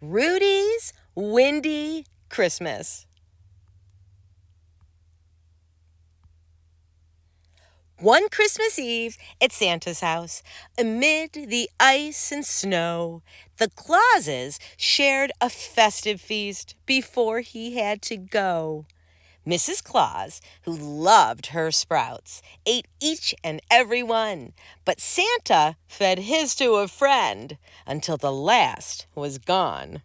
Rudy's Windy Christmas. One Christmas Eve at Santa's house, amid the ice and snow, the Clauses shared a festive feast before he had to go. Mrs. Claus, who loved her sprouts, ate each and every one, but Santa fed his to a friend until the last was gone.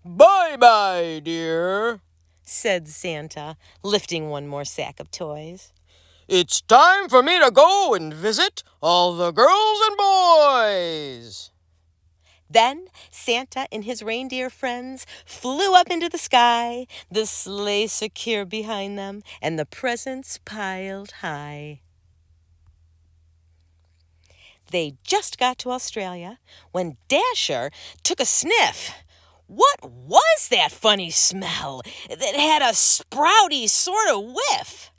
"Bye-bye, dear," said Santa, lifting one more sack of toys. "It's time for me to go and visit all the girls and boys." Then Santa and his reindeer friends flew up into the sky, the sleigh secure behind them, and the presents piled high. They just got to Australia when Dasher took a sniff. What was that funny smell that had a sprouty sort of whiff?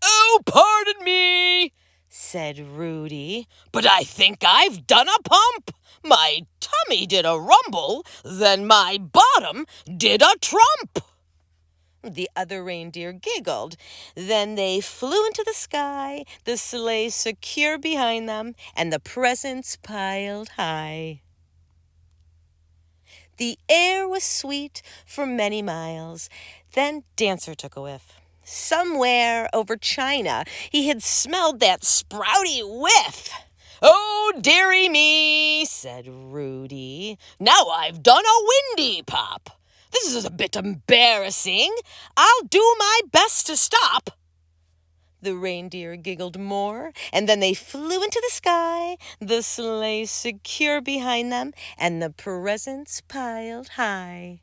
"Oh, pardon me," said Rudy, "but I think I've done a pump. My tummy did a rumble, then my bottom did a trump." The other reindeer giggled. Then they flew into the sky, the sleigh secure behind them, and the presents piled high. The air was sweet for many miles. Then Dancer took a whiff. Somewhere over China, he had smelled that sprouty whiff. "Oh, dearie me," said Rudy. "Now I've done a windy pop. This is a bit embarrassing. I'll do my best to stop." The reindeer giggled more, and then they flew into the sky, the sleigh secure behind them, and the presents piled high.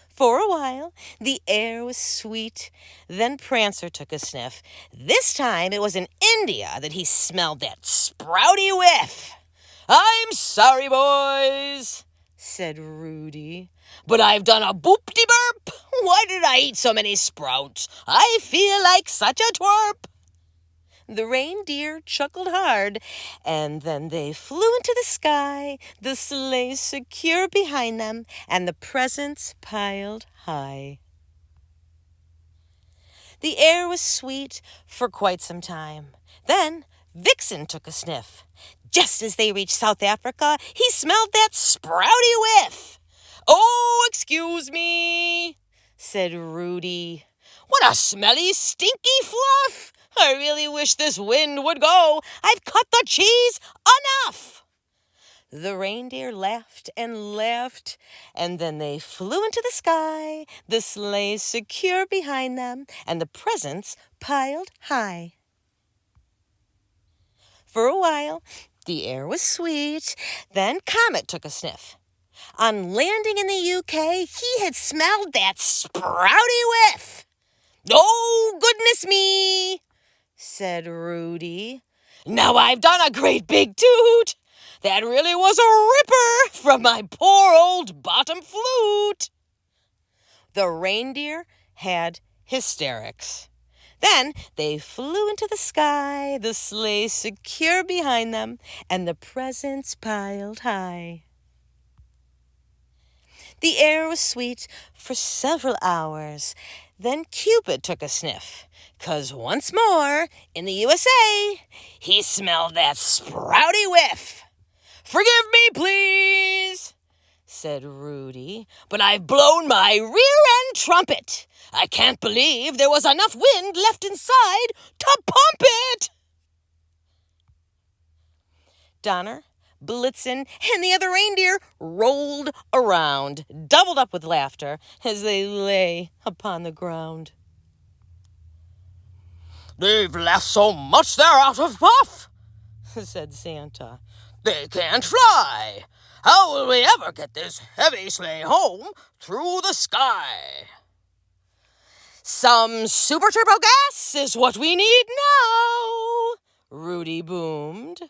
For a while, the air was sweet. Then Prancer took a sniff. This time it was in India that he smelled that sprouty whiff. "I'm sorry, boys," said Rudy, "but I've done a boop-de-burp. Why did I eat so many sprouts? I feel like such a twerp." The reindeer chuckled hard, and then they flew into the sky, the sleigh secure behind them, and the presents piled high. The air was sweet for quite some time. Then Vixen took a sniff. Just as they reached South Africa, he smelled that sprouty whiff. "Oh, excuse me," said Rudy. "What a smelly, stinky fluff! I really wish this wind would go. I've cut the cheese enough." The reindeer laughed and laughed, and then they flew into the sky, the sleigh secure behind them, and the presents piled high. For a while, the air was sweet. Then Comet took a sniff. On landing in the UK, he had smelled that sprouty whiff. "Oh, goodness me," said Rudy. "Now I've done a great big toot. That really was a ripper from my poor old bottom flute." The reindeer had hysterics. Then they flew into the sky, the sleigh secure behind them, and the presents piled high. The air was sweet for several hours. Then Cupid took a sniff, 'cause once more, in the USA, he smelled that sprouty whiff. "Forgive me, please," said Rudy, "but I've blown my rear-end trumpet. I can't believe there was enough wind left inside to pump it." Donner, Blitzen, and the other reindeer rolled around, doubled up with laughter, as they lay upon the ground. "They've laughed so much they're out of puff," said Santa. "They can't fly. How will we ever get this heavy sleigh home through the sky?" "Some super turbo gas is what we need now," Rudy boomed.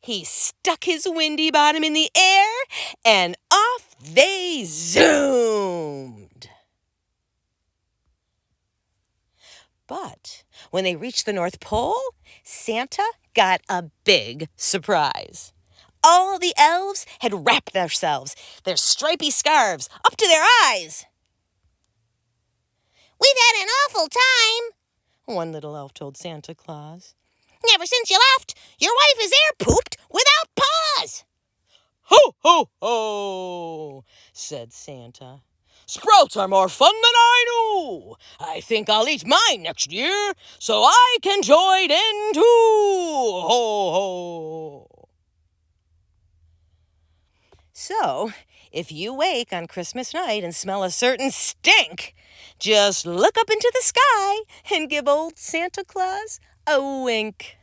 He stuck his windy bottom in the air, and off they zoomed. But When they reached the North Pole, Santa got a big surprise. All the elves had wrapped themselves, their stripy scarves, up to their eyes. "We've had an awful time," one little elf told Santa Claus. "Ever since you left, your wife has air pooped without pause." "Ho, ho, ho," said Santa. "Sprouts are more fun than I knew. I think I'll eat mine next year so I can join in too. Ho, ho." So, if you wake on Christmas night and smell a certain stink, just look up into the sky and give old Santa Claus a wink.